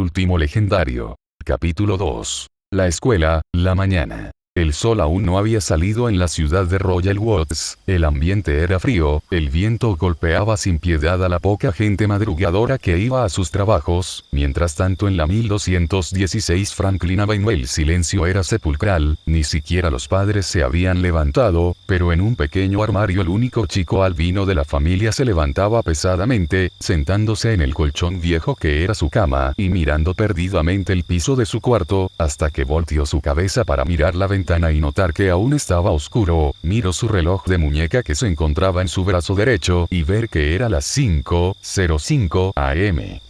el último legendario. Capítulo 2. La escuela, la mañana. El sol aún no había salido en la ciudad de Royal Woods, el ambiente era frío, el viento golpeaba sin piedad a la poca gente madrugadora que iba a sus trabajos, mientras tanto en la 1216 Franklin Avenue el silencio era sepulcral, ni siquiera los padres se habían levantado, pero en un pequeño armario el único chico albino de la familia se levantaba pesadamente, sentándose en el colchón viejo que era su cama y mirando perdidamente el piso de su cuarto, hasta que volteó su cabeza para mirar la ventana y notar que aún estaba oscuro, miró su reloj de muñeca que se encontraba en su brazo derecho y ver que era las 5:05 am.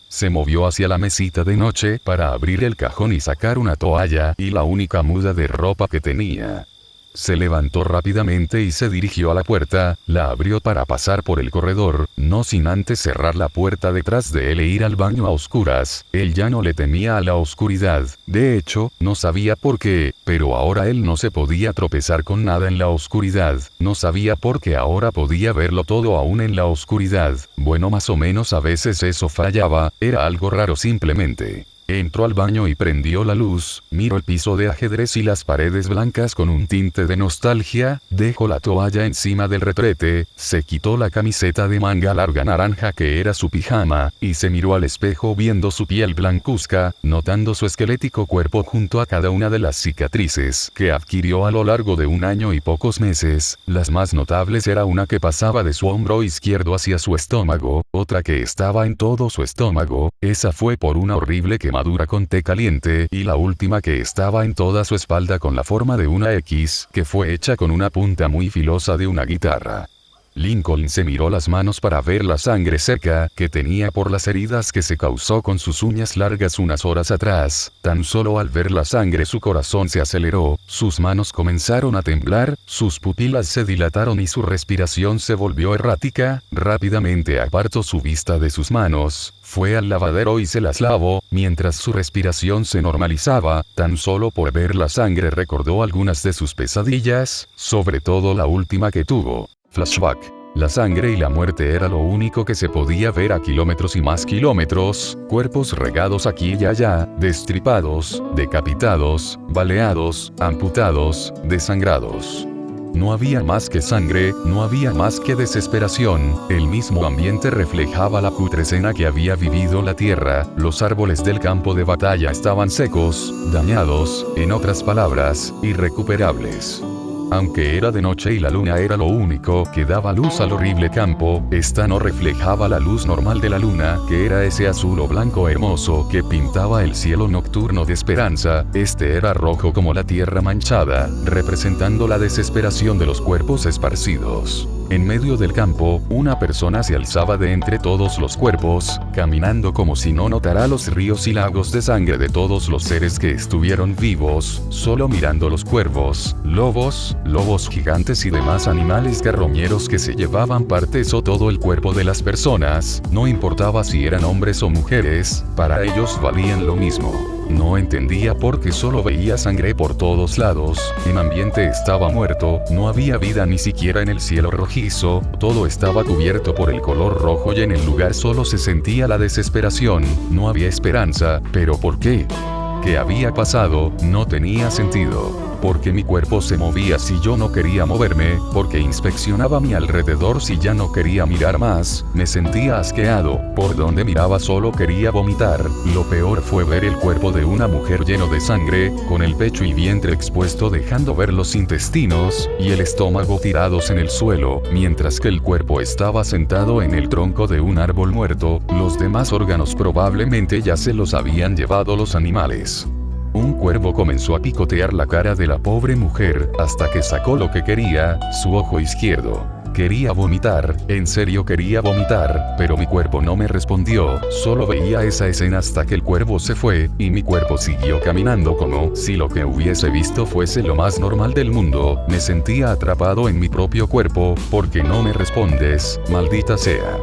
Se movió hacia la mesita de noche para abrir el cajón y sacar una toalla y la única muda de ropa que tenía. Se levantó rápidamente y se dirigió a la puerta, la abrió para pasar por el corredor, no sin antes cerrar la puerta detrás de él e ir al baño a oscuras. Él ya no le temía a la oscuridad, de hecho, no sabía por qué, pero ahora él no se podía tropezar con nada en la oscuridad, no sabía por qué ahora podía verlo todo aún en la oscuridad, bueno más o menos a veces eso fallaba, era algo raro simplemente. Entró al baño y prendió la luz, miró el piso de ajedrez y las paredes blancas con un tinte de nostalgia, dejó la toalla encima del retrete, se quitó la camiseta de manga larga naranja que era su pijama, y se miró al espejo viendo su piel blancuzca, notando su esquelético cuerpo junto a cada una de las cicatrices que adquirió a lo largo de un año y pocos meses. Las más notables era una que pasaba de su hombro izquierdo hacia su estómago, otra que estaba en todo su estómago, esa fue por una horrible quemadura con té caliente, y la última que estaba en toda su espalda con la forma de una X, que fue hecha con una punta muy filosa de una guitarra. Lincoln se miró las manos para ver la sangre seca que tenía por las heridas que se causó con sus uñas largas unas horas atrás. Tan solo al ver la sangre su corazón se aceleró, sus manos comenzaron a temblar, sus pupilas se dilataron y su respiración se volvió errática. Rápidamente apartó su vista de sus manos, fue al lavadero y se las lavó, mientras su respiración se normalizaba. Tan solo por ver la sangre recordó algunas de sus pesadillas, sobre todo la última que tuvo. Flashback. La sangre y la muerte era lo único que se podía ver a kilómetros y más kilómetros, cuerpos regados aquí y allá, destripados, decapitados, baleados, amputados, desangrados. No había más que sangre, no había más que desesperación, el mismo ambiente reflejaba la cutre escena que había vivido la tierra, los árboles del campo de batalla estaban secos, dañados, en otras palabras, irrecuperables. Aunque era de noche y la luna era lo único que daba luz al horrible campo, esta no reflejaba la luz normal de la luna, que era ese azul o blanco hermoso que pintaba el cielo nocturno de esperanza, este era rojo como la tierra manchada, representando la desesperación de los cuerpos esparcidos. En medio del campo, una persona se alzaba de entre todos los cuerpos, caminando como si no notara los ríos y lagos de sangre de todos los seres que estuvieron vivos, solo mirando los cuervos, lobos gigantes y demás animales carroñeros que se llevaban partes o todo el cuerpo de las personas, no importaba si eran hombres o mujeres, para ellos valían lo mismo. No entendía por qué solo veía sangre por todos lados, el ambiente estaba muerto, no había vida ni siquiera en el cielo rojizo, todo estaba cubierto por el color rojo y en el lugar solo se sentía la desesperación, no había esperanza, pero ¿por qué? ¿Qué había pasado? No tenía sentido. Porque mi cuerpo se movía si yo no quería moverme, porque inspeccionaba mi alrededor si ya no quería mirar más, me sentía asqueado, por donde miraba solo quería vomitar. Lo peor fue ver el cuerpo de una mujer lleno de sangre, con el pecho y vientre expuesto dejando ver los intestinos, y el estómago tirados en el suelo, mientras que el cuerpo estaba sentado en el tronco de un árbol muerto, los demás órganos probablemente ya se los habían llevado los animales. Un cuervo comenzó a picotear la cara de la pobre mujer, hasta que sacó lo que quería, su ojo izquierdo. Quería vomitar, en serio quería vomitar, pero mi cuerpo no me respondió, solo veía esa escena hasta que el cuervo se fue, y mi cuerpo siguió caminando como si lo que hubiese visto fuese lo más normal del mundo. Me sentía atrapado en mi propio cuerpo, porque no me respondes, maldita sea.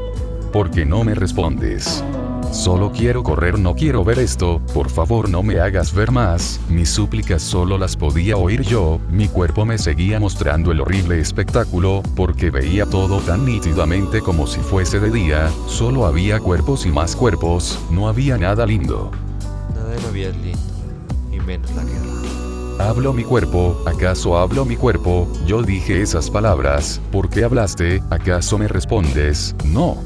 Porque no me respondes. Solo quiero correr, no quiero ver esto, por favor no me hagas ver más. Mis súplicas solo las podía oír yo, mi cuerpo me seguía mostrando el horrible espectáculo, porque veía todo tan nítidamente como si fuese de día, solo había cuerpos y más cuerpos, no había nada lindo. Nada de la vida es lindo, y menos la guerra. ¿Hablo mi cuerpo? ¿Acaso hablo mi cuerpo? Yo dije esas palabras, ¿por qué hablaste? ¿Acaso me respondes? No.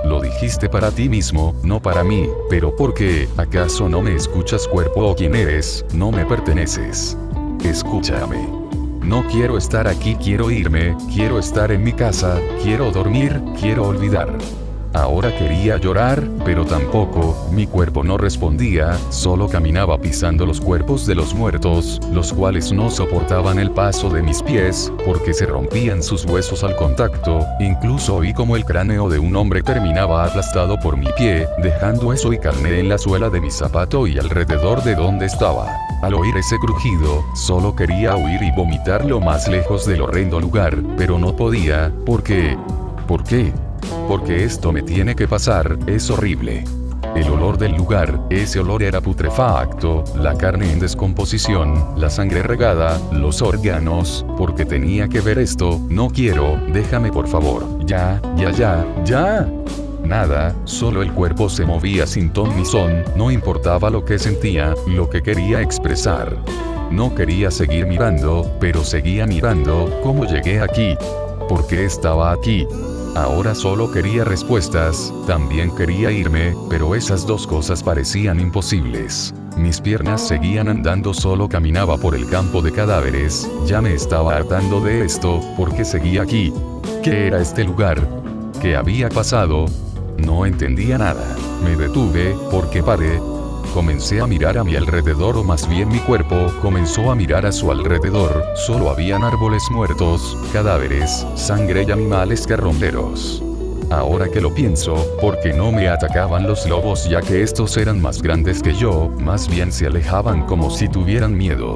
Lo dijiste para ti mismo, no para mí, pero ¿por qué? ¿Acaso no me escuchas cuerpo o quién eres? No me perteneces. Escúchame. No quiero estar aquí, quiero irme, quiero estar en mi casa, quiero dormir, quiero olvidar. Ahora quería llorar, pero tampoco, mi cuerpo no respondía, solo caminaba pisando los cuerpos de los muertos, los cuales no soportaban el paso de mis pies, porque se rompían sus huesos al contacto, incluso oí como el cráneo de un hombre terminaba aplastado por mi pie, dejando hueso y carne en la suela de mi zapato y alrededor de donde estaba. Al oír ese crujido, solo quería huir y vomitar lo más lejos del horrendo lugar, pero no podía, ¿por qué? ¿Por qué? Porque esto me tiene que pasar, es horrible. El olor del lugar, ese olor era putrefacto, la carne en descomposición, la sangre regada, los órganos, porque tenía que ver esto, no quiero, déjame por favor, ya. Nada, solo el cuerpo se movía sin ton ni son, no importaba lo que sentía, lo que quería expresar. No quería seguir mirando, pero seguía mirando, ¿cómo llegué aquí? ¿Por qué estaba aquí? Ahora solo quería respuestas, también quería irme, pero esas dos cosas parecían imposibles. Mis piernas seguían andando, solo caminaba por el campo de cadáveres, ya me estaba hartando de esto, ¿por qué seguía aquí? ¿Qué era este lugar? ¿Qué había pasado? No entendía nada. Me detuve, porque paré. Comencé a mirar a mi alrededor, o más bien mi cuerpo comenzó a mirar a su alrededor, solo habían árboles muertos, cadáveres, sangre y animales carroñeros. Ahora que lo pienso, ¿por qué no me atacaban los lobos, ya que estos eran más grandes que yo? Más bien se alejaban como si tuvieran miedo.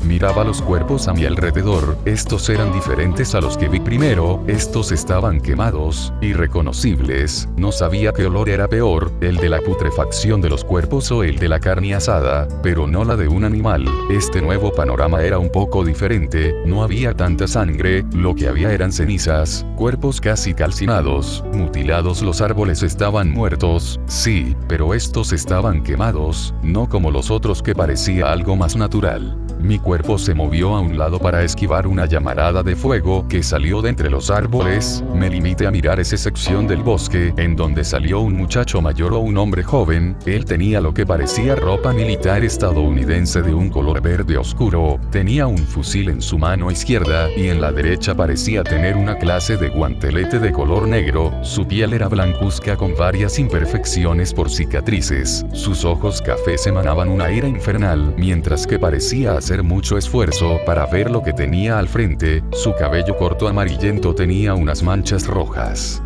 Miraba los cuerpos a mi alrededor, estos eran diferentes a los que vi primero, estos estaban quemados, irreconocibles, no sabía qué olor era peor, el de la putrefacción de los cuerpos o el de la carne asada, pero no la de un animal. Este nuevo panorama era un poco diferente, no había tanta sangre, lo que había eran cenizas, cuerpos casi calcinados, mutilados, los árboles estaban muertos, sí, pero estos estaban quemados, no como los otros que parecía algo más natural. Mi cuerpo se movió a un lado para esquivar una llamarada de fuego que salió de entre los árboles. Me limité a mirar esa sección del bosque en donde salió un muchacho mayor o un hombre joven. Él tenía lo que parecía ropa militar estadounidense de un color verde oscuro, tenía un fusil en su mano izquierda y en la derecha parecía tener una clase de guantelete de color negro. Su piel era blancuzca con varias imperfecciones por cicatrices, sus ojos cafés emanaban una ira infernal, mientras que parecía hacer mucho esfuerzo para ver lo que tenía al frente. Su cabello corto amarillento tenía unas manchas rojas.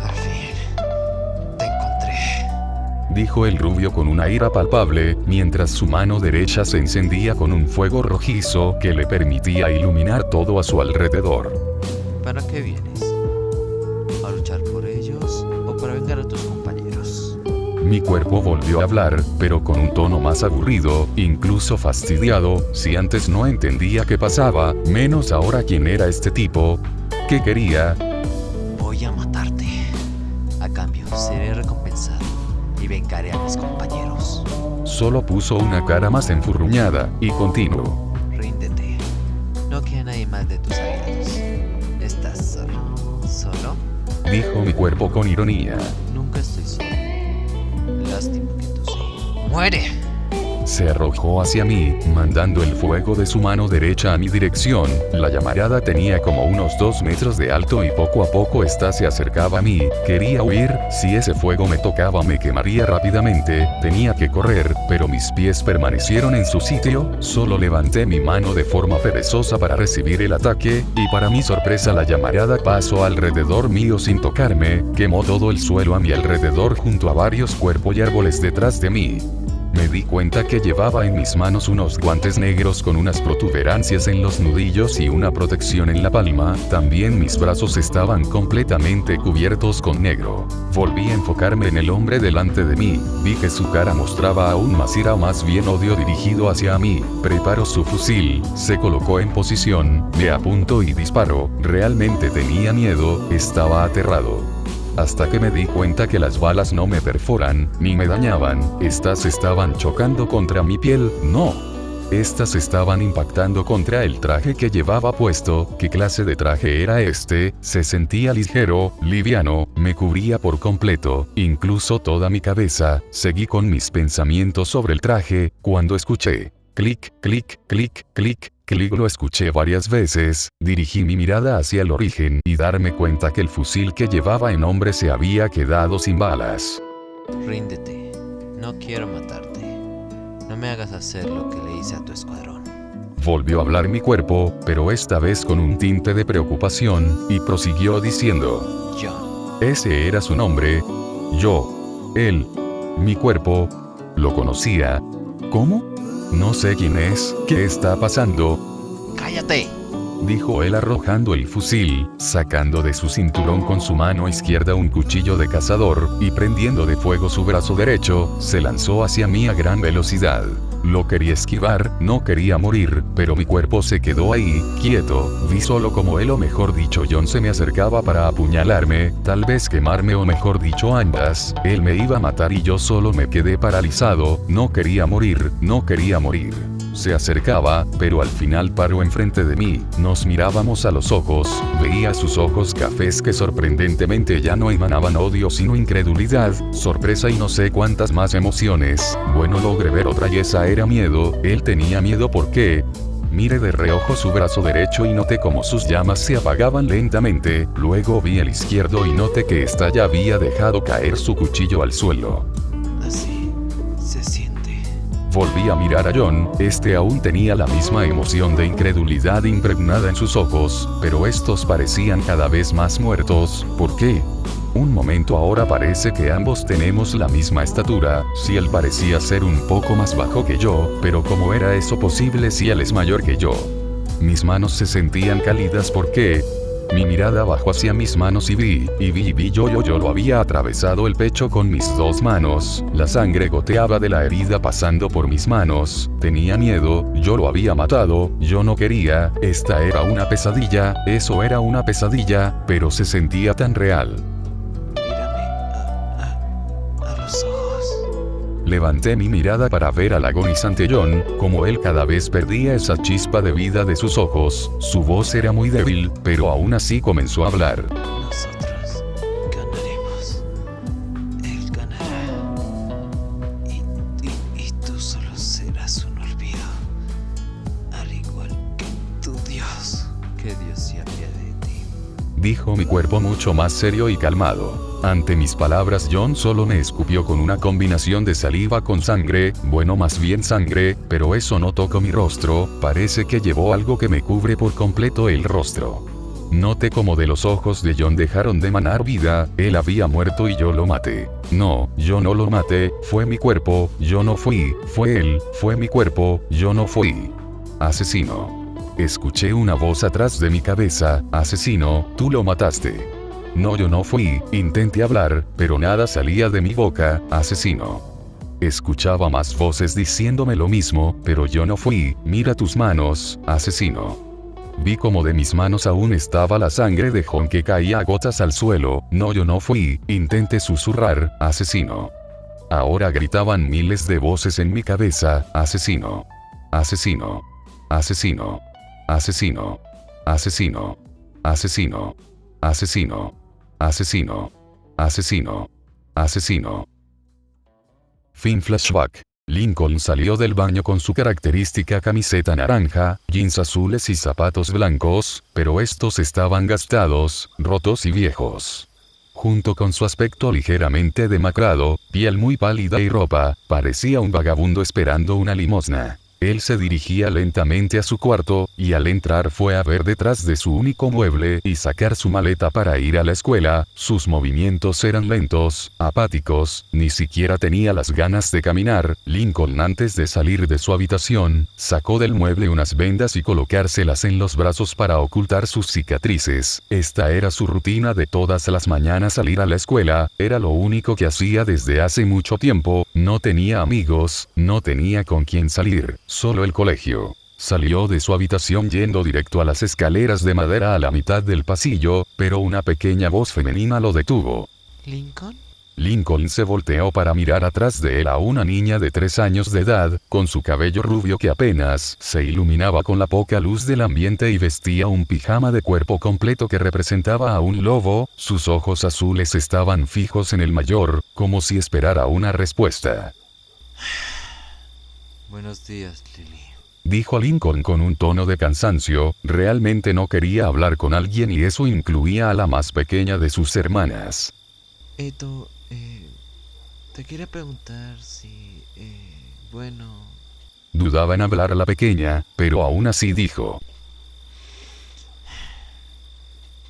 Al fin, te encontré, dijo el rubio con una ira palpable, mientras su mano derecha se encendía con un fuego rojizo que le permitía iluminar todo a su alrededor. ¿Para qué vienes? ¿A luchar por ellos o para vengar a tus compañeros? Mi cuerpo volvió a hablar, pero con un tono más aburrido, incluso fastidiado. Si antes no entendía qué pasaba, menos ahora quién era este tipo. ¿Qué quería? Voy a matarte. A cambio, seré recompensado y vengaré a mis compañeros. Solo puso una cara más enfurruñada, y continuó. Ríndete. No queda nadie más de tus aliados. ¿Estás solo? ¿Solo? Dijo mi cuerpo con ironía. Nunca estoy solo. Lástima que tú sí. ¡Muere! Se arrojó hacia mí, mandando el fuego de su mano derecha a mi dirección. La llamarada tenía como unos 2 metros de alto y poco a poco ésta se acercaba a mí. Quería huir, si ese fuego me tocaba me quemaría rápidamente. Tenía que correr, pero mis pies permanecieron en su sitio. Solo levanté mi mano de forma perezosa para recibir el ataque, y para mi sorpresa la llamarada pasó alrededor mío sin tocarme, quemó todo el suelo a mi alrededor junto a varios cuerpos y árboles detrás de mí. Me di cuenta que llevaba en mis manos unos guantes negros con unas protuberancias en los nudillos y una protección en la palma, también mis brazos estaban completamente cubiertos con negro. Volví a enfocarme en el hombre delante de mí, vi que su cara mostraba aún más ira o más bien odio dirigido hacia mí. Preparó su fusil, se colocó en posición, me apuntó y disparó. Realmente tenía miedo, estaba aterrado. Hasta que me di cuenta que las balas no me perforan, ni me dañaban, estas estaban chocando contra mi piel, no. Estas estaban impactando contra el traje que llevaba puesto. ¿Qué clase de traje era este? Se sentía ligero, liviano, me cubría por completo, incluso toda mi cabeza. Seguí con mis pensamientos sobre el traje, cuando escuché clic, clic, clic, clic, clic. Lo escuché varias veces, dirigí mi mirada hacia el origen y darme cuenta que el fusil que llevaba en hombro se había quedado sin balas. Ríndete. No quiero matarte. No me hagas hacer lo que le hice a tu escuadrón. Volvió a hablar mi cuerpo, pero esta vez con un tinte de preocupación, y prosiguió diciendo: John. Ese era su nombre. Yo. Él. Mi cuerpo. Lo conocía. ¿Cómo? No sé quién es. ¿Qué está pasando? ¡Cállate! Dijo él arrojando el fusil, sacando de su cinturón con su mano izquierda un cuchillo de cazador, y prendiendo de fuego su brazo derecho, se lanzó hacia mí a gran velocidad. Lo quería esquivar, no quería morir, pero mi cuerpo se quedó ahí, quieto. Vi solo como él, o mejor dicho John, se me acercaba para apuñalarme, tal vez quemarme, o mejor dicho ambas. Él me iba a matar y yo solo me quedé paralizado, no quería morir, no quería morir. Se acercaba, pero al final paró enfrente de mí. Nos mirábamos a los ojos, veía sus ojos cafés que sorprendentemente ya no emanaban odio sino incredulidad, sorpresa y no sé cuántas más emociones. Bueno, logré ver otra y esa era miedo. Él tenía miedo. ¿Por qué? Miré de reojo su brazo derecho y noté como sus llamas se apagaban lentamente, luego vi el izquierdo y noté que ésta ya había dejado caer su cuchillo al suelo. Así se siente. Volví a mirar a John, este aún tenía la misma emoción de incredulidad impregnada en sus ojos, pero estos parecían cada vez más muertos. ¿Por qué? Un momento, ahora parece que ambos tenemos la misma estatura. Si él parecía ser un poco más bajo que yo, pero ¿cómo era eso posible si él es mayor que yo? Mis manos se sentían cálidas. ¿Por qué? Mi mirada bajó hacia mis manos y vi yo lo había atravesado el pecho con mis dos manos, la sangre goteaba de la herida pasando por mis manos, tenía miedo, yo lo había matado, yo no quería, esta era una pesadilla, eso era una pesadilla, pero se sentía tan real. Mírame a los ojos. Levanté mi mirada para ver al agonizante John, como él cada vez perdía esa chispa de vida de sus ojos. Su voz era muy débil, pero aún así comenzó a hablar. Nosotros ganaremos. Él ganará. Y tú solo serás un olvido. Al igual que tu Dios. Que Dios se apiade de ti. Dijo mi cuerpo mucho más serio y calmado. Ante mis palabras John solo me escupió con una combinación de saliva con sangre, bueno, más bien sangre, pero eso no tocó mi rostro, parece que llevó algo que me cubre por completo el rostro. Noté como de los ojos de John dejaron de emanar vida, él había muerto y yo lo maté. No, yo no lo maté, fue mi cuerpo, yo no fui, fue él, fue mi cuerpo, yo no fui. Asesino. Escuché una voz atrás de mi cabeza, asesino, tú lo mataste. No, yo no fui, intenté hablar, pero nada salía de mi boca, asesino. Escuchaba más voces diciéndome lo mismo, pero yo no fui, mira tus manos, asesino. Vi como de mis manos aún estaba la sangre de John que caía a gotas al suelo, no, yo no fui, intenté susurrar, asesino. Ahora gritaban miles de voces en mi cabeza, asesino. Asesino. Asesino. Asesino. Asesino. Asesino. Asesino. Asesino. Asesino. Asesino. Fin flashback. Lincoln salió del baño con su característica camiseta naranja, jeans azules y zapatos blancos, pero estos estaban gastados, rotos y viejos. Junto con su aspecto ligeramente demacrado, piel muy pálida y ropa, parecía un vagabundo esperando una limosna. Él se dirigía lentamente a su cuarto, y al entrar fue a ver detrás de su único mueble y sacar su maleta para ir a la escuela. Sus movimientos eran lentos, apáticos, ni siquiera tenía las ganas de caminar. Lincoln, antes de salir de su habitación, sacó del mueble unas vendas y colocárselas en los brazos para ocultar sus cicatrices. Esta era su rutina de todas las mañanas al ir a la escuela, era lo único que hacía desde hace mucho tiempo. No tenía amigos, no tenía con quién salir, solo el colegio. Salió de su habitación yendo directo a las escaleras de madera a la mitad del pasillo, pero una pequeña voz femenina lo detuvo. ¿Lincoln? Lincoln se volteó para mirar atrás de él a una niña de 3 años de edad, con su cabello rubio que apenas se iluminaba con la poca luz del ambiente y vestía un pijama de cuerpo completo que representaba a un lobo. Sus ojos azules estaban fijos en el mayor, como si esperara una respuesta. Buenos días, Lily. Dijo Lincoln con un tono de cansancio. Realmente no quería hablar con alguien y eso incluía a la más pequeña de sus hermanas. Edo, te quería preguntar si, bueno... Dudaba en hablar a la pequeña, pero aún así dijo.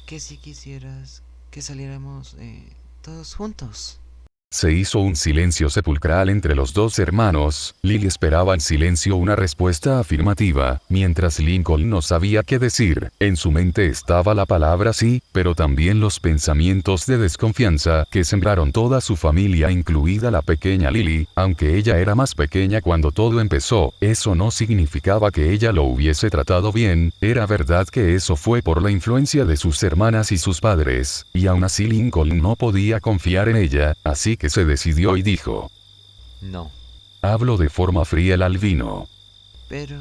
Que si quisieras que saliéramos, todos juntos. Se hizo un silencio sepulcral entre los dos hermanos. Lily esperaba en silencio una respuesta afirmativa, mientras Lincoln no sabía qué decir. En su mente estaba la palabra sí, pero también los pensamientos de desconfianza que sembraron toda su familia, incluida la pequeña Lily. Aunque ella era más pequeña cuando todo empezó, eso no significaba que ella lo hubiese tratado bien. Era verdad que eso fue por la influencia de sus hermanas y sus padres, y aún así Lincoln no podía confiar en ella, así que se decidió y dijo. No. Habló de forma fría el albino. Pero...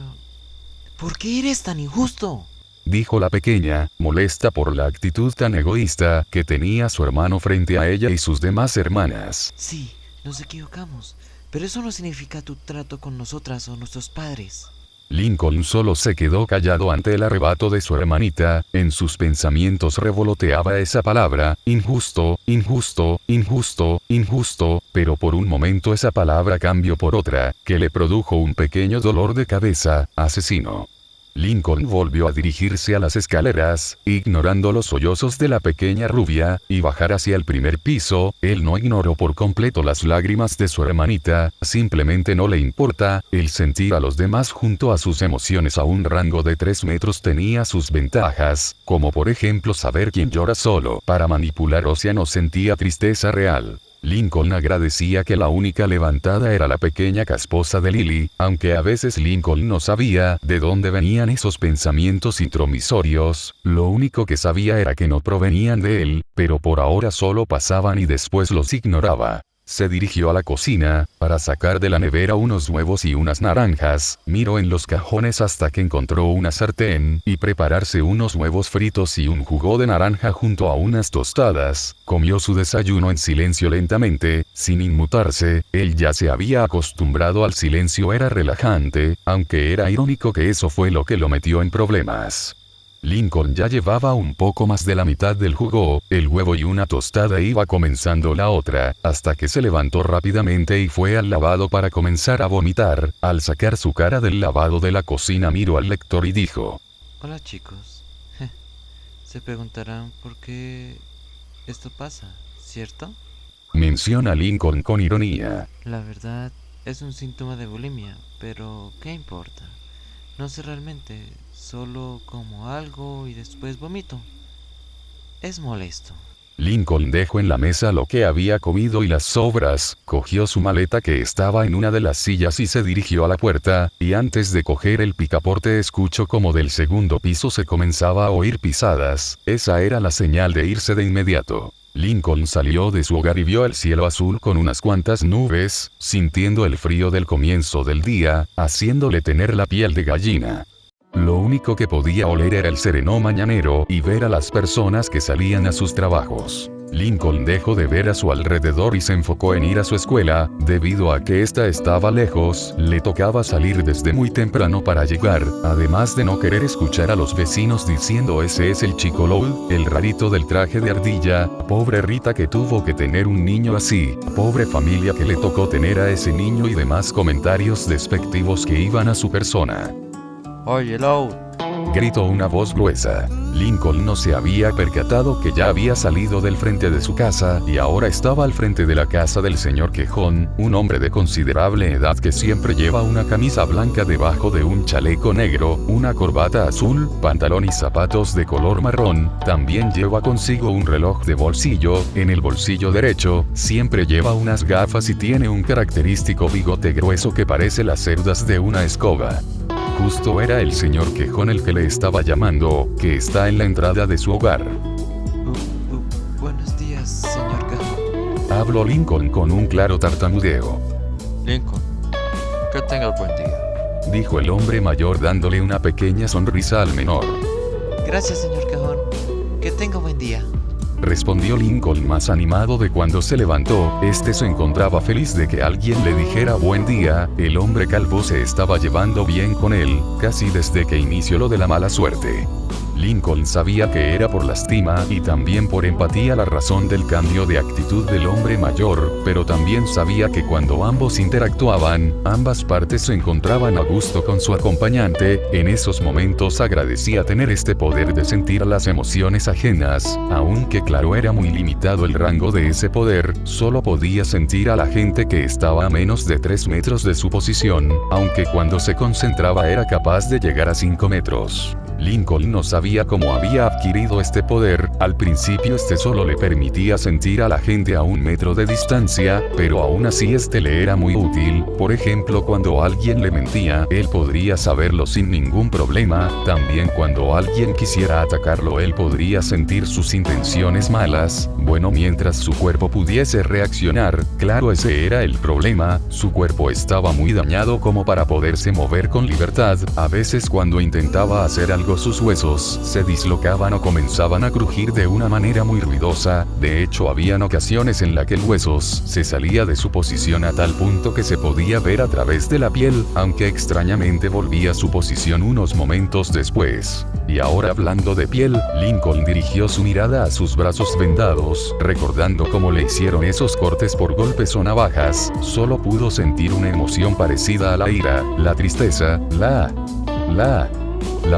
¿por qué eres tan injusto? Dijo la pequeña, molesta por la actitud tan egoísta que tenía su hermano frente a ella y sus demás hermanas. Sí, nos equivocamos, pero eso no significa tu trato con nosotras o nuestros padres. Lincoln solo se quedó callado ante el arrebato de su hermanita. En sus pensamientos revoloteaba esa palabra, injusto, injusto, injusto, injusto, pero por un momento esa palabra cambió por otra, que le produjo un pequeño dolor de cabeza, asesino. Lincoln volvió a dirigirse a las escaleras, ignorando los sollozos de la pequeña rubia, y bajar hacia el primer piso. Él no ignoró por completo las lágrimas de su hermanita, simplemente no le importa. El sentir a los demás junto a sus emociones a un rango de 3 metros tenía sus ventajas, como por ejemplo saber quién llora solo. Para manipular no sentía tristeza real. Lincoln agradecía que la única levantada era la pequeña casposa de Lily, aunque a veces Lincoln no sabía de dónde venían esos pensamientos intromisorios. Lo único que sabía era que no provenían de él, pero por ahora solo pasaban y después los ignoraba. Se dirigió a la cocina, para sacar de la nevera unos huevos y unas naranjas, miró en los cajones hasta que encontró una sartén, y prepararse unos huevos fritos y un jugo de naranja junto a unas tostadas. Comió su desayuno en silencio lentamente, sin inmutarse. Él ya se había acostumbrado al silencio, era relajante, aunque era irónico que eso fue lo que lo metió en problemas. Lincoln ya llevaba un poco más de la mitad del jugo, el huevo y una tostada iba comenzando la otra, hasta que se levantó rápidamente y fue al lavado para comenzar a vomitar. Al sacar su cara del lavado de la cocina miró al lector y dijo. Hola chicos. Se preguntarán por qué esto pasa, ¿cierto? Menciona Lincoln con ironía. La verdad, es un síntoma de bulimia, pero ¿qué importa? No sé realmente, solo como algo y después vomito. Es molesto. Lincoln dejó en la mesa lo que había comido y las sobras, cogió su maleta que estaba en una de las sillas y se dirigió a la puerta, y antes de coger el picaporte escuchó como del segundo piso se comenzaba a oír pisadas. Esa era la señal de irse de inmediato. Lincoln salió de su hogar y vio el cielo azul con unas cuantas nubes, sintiendo el frío del comienzo del día, haciéndole tener la piel de gallina. Lo único que podía oler era el sereno mañanero y ver a las personas que salían a sus trabajos. Lincoln dejó de ver a su alrededor y se enfocó en ir a su escuela. Debido a que ésta estaba lejos, le tocaba salir desde muy temprano para llegar, además de no querer escuchar a los vecinos diciendo ese es el chico Lowell, el rarito del traje de ardilla, pobre Rita que tuvo que tener un niño así, pobre familia que le tocó tener a ese niño y demás comentarios despectivos que iban a su persona. Oye, Lowell, Gritó una voz gruesa. Lincoln no se había percatado que ya había salido del frente de su casa y ahora estaba al frente de la casa del señor Quejón, un hombre de considerable edad que siempre lleva una camisa blanca debajo de un chaleco negro, una corbata azul, pantalón y zapatos de color marrón. También lleva consigo un reloj de bolsillo. En el bolsillo derecho, siempre lleva unas gafas y tiene un característico bigote grueso que parece las cerdas de una escoba. Justo era el señor Quejón el que le estaba llamando, que está en la entrada de su hogar. Buenos días, señor Quejón. Habló Lincoln con un claro tartamudeo. Lincoln, que tenga buen día. Dijo el hombre mayor dándole una pequeña sonrisa al menor. Gracias, señor Quejón. Que tenga buen día. Respondió Lincoln más animado de cuando se levantó. Este se encontraba feliz de que alguien le dijera buen día. El hombre calvo se estaba llevando bien con él, casi desde que inició lo de la mala suerte. Lincoln sabía que era por lástima y también por empatía la razón del cambio de actitud del hombre mayor, pero también sabía que cuando ambos interactuaban, ambas partes se encontraban a gusto con su acompañante. En esos momentos agradecía tener este poder de sentir las emociones ajenas, aunque claro era muy limitado el rango de ese poder, solo podía sentir a la gente que estaba a menos de 3 metros de su posición, aunque cuando se concentraba era capaz de llegar a 5 metros. Lincoln no sabía cómo había adquirido este poder. Al principio este solo le permitía sentir a la gente a 1 metro de distancia, pero aún así este le era muy útil. Por ejemplo, cuando alguien le mentía, él podría saberlo sin ningún problema. También cuando alguien quisiera atacarlo, él podría sentir sus intenciones malas. Bueno, mientras su cuerpo pudiese reaccionar. Claro, ese era el problema. Su cuerpo estaba muy dañado como para poderse mover con libertad. A veces cuando intentaba hacer algo, sus huesos se dislocaban o comenzaban a crujir de una manera muy ruidosa. De hecho, habían ocasiones en las que el hueso se salía de su posición a tal punto que se podía ver a través de la piel, aunque extrañamente volvía a su posición unos momentos después. Y ahora, hablando de piel, Lincoln dirigió su mirada a sus brazos vendados, recordando cómo le hicieron esos cortes por golpes o navajas. Solo pudo sentir una emoción parecida a la ira, la tristeza, la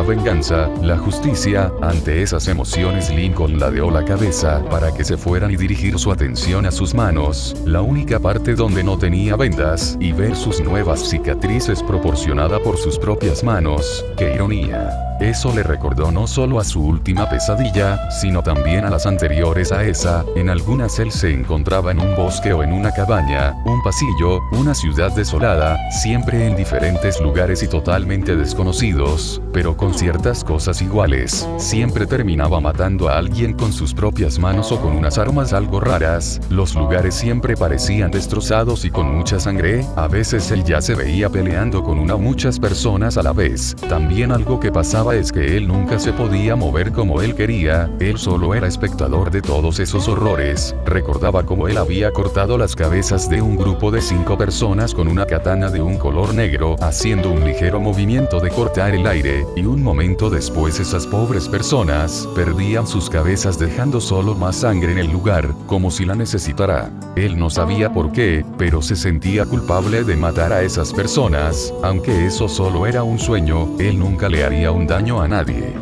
venganza, la justicia. Ante esas emociones Lincoln ladeó la cabeza para que se fueran y dirigir su atención a sus manos, la única parte donde no tenía vendas, y ver sus nuevas cicatrices proporcionadas por sus propias manos. ¡Qué ironía! Eso le recordó no solo a su última pesadilla, sino también a las anteriores a esa. En algunas él se encontraba en un bosque o en una cabaña, un pasillo, una ciudad desolada, siempre en diferentes lugares y totalmente desconocidos, pero con ciertas cosas iguales. Siempre terminaba matando a alguien con sus propias manos o con unas armas algo raras. Los lugares siempre parecían destrozados y con mucha sangre. A veces él ya se veía peleando con una o muchas personas a la vez. También algo que pasaba es que él nunca se podía mover como él quería. Él solo era espectador de todos esos horrores. Recordaba cómo él había cortado las cabezas de un grupo de 5 personas con una katana de un color negro, haciendo un ligero movimiento de cortar el aire, y un momento después esas pobres personas perdían sus cabezas dejando solo más sangre en el lugar, como si la necesitara. Él no sabía por qué, pero se sentía culpable de matar a esas personas. Aunque eso solo era un sueño, él nunca le haría un daño a nadie.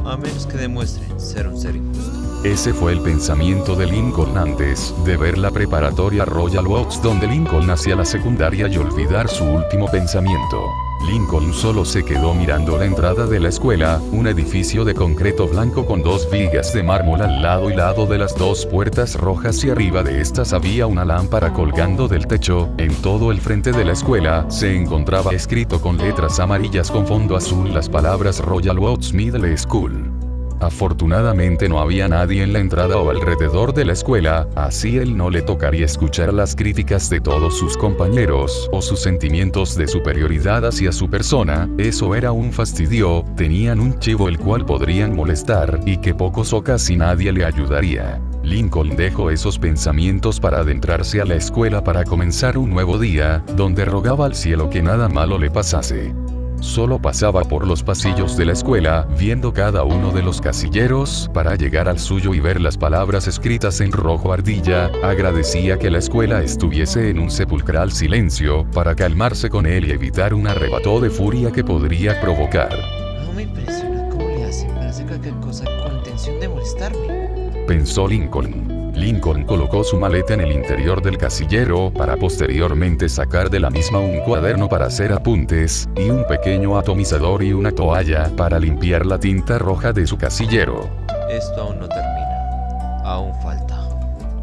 A menos que demuestren ser un ser injusto. Ese fue el pensamiento de Lincoln antes de ver la preparatoria Royal Oaks donde Lincoln hacía la secundaria y olvidar su último pensamiento. Lincoln solo se quedó mirando la entrada de la escuela, un edificio de concreto blanco con 2 vigas de mármol al lado y lado de las 2 puertas rojas, y arriba de estas había una lámpara colgando del techo. En todo el frente de la escuela se encontraba escrito con letras amarillas con fondo azul las palabras Royal Oaks Middle School. Afortunadamente no había nadie en la entrada o alrededor de la escuela, así él no le tocaría escuchar las críticas de todos sus compañeros, o sus sentimientos de superioridad hacia su persona. Eso era un fastidio. Tenían un chivo el cual podrían molestar, y que pocos o casi nadie le ayudaría. Lincoln dejó esos pensamientos para adentrarse a la escuela para comenzar un nuevo día, donde rogaba al cielo que nada malo le pasase. Solo pasaba por los pasillos de la escuela, viendo cada uno de los casilleros, para llegar al suyo y ver las palabras escritas en rojo ardilla. Agradecía que la escuela estuviese en un sepulcral silencio, para calmarse con él y evitar un arrebato de furia que podría provocar. No me impresiona cómo le hacen para hacer cualquier cosa con la intención de molestarme, pensó Lincoln. Lincoln colocó su maleta en el interior del casillero para posteriormente sacar de la misma un cuaderno para hacer apuntes, y un pequeño atomizador y una toalla para limpiar la tinta roja de su casillero. Esto aún no termina. Aún falta.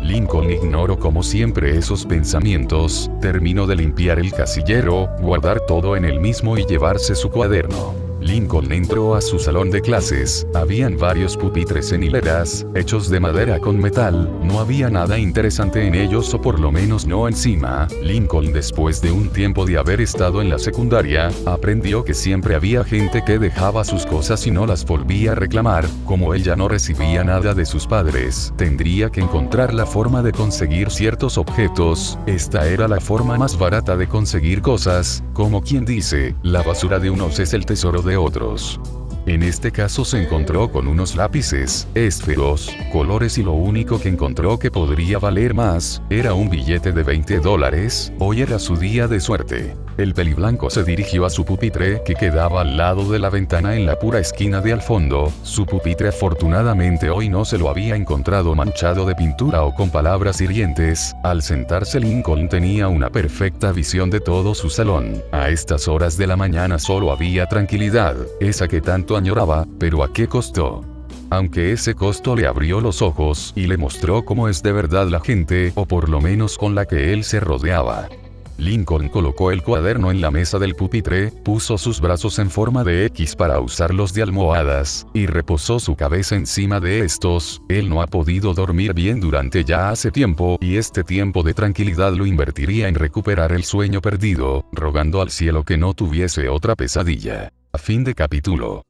Lincoln ignoró como siempre esos pensamientos, terminó de limpiar el casillero, guardar todo en el mismo y llevarse su cuaderno. Lincoln entró a su salón de clases. Habían varios pupitres en hileras, hechos de madera con metal. No había nada interesante en ellos, o por lo menos no encima. Lincoln, después de un tiempo de haber estado en la secundaria, aprendió que siempre había gente que dejaba sus cosas y no las volvía a reclamar. Como él ya no recibía nada de sus padres, tendría que encontrar la forma de conseguir ciertos objetos. Esta era la forma más barata de conseguir cosas. Como quien dice, la basura de unos es el tesoro de otros. En este caso se encontró con unos lápices, esferos, colores, y lo único que encontró que podría valer más, era un billete de $20. Hoy era su día de suerte. El peliblanco se dirigió a su pupitre, que quedaba al lado de la ventana en la pura esquina de al fondo. Su pupitre afortunadamente hoy no se lo había encontrado manchado de pintura o con palabras hirientes. Al sentarse, Lincoln tenía una perfecta visión de todo su salón. A estas horas de la mañana solo había tranquilidad, esa que tanto añoraba, pero ¿a qué costo? Aunque ese costo le abrió los ojos y le mostró cómo es de verdad la gente, o por lo menos con la que él se rodeaba. Lincoln colocó el cuaderno en la mesa del pupitre, puso sus brazos en forma de X para usarlos de almohadas, y reposó su cabeza encima de estos. Él no ha podido dormir bien durante ya hace tiempo, y este tiempo de tranquilidad lo invertiría en recuperar el sueño perdido, rogando al cielo que no tuviese otra pesadilla. Fin de capítulo.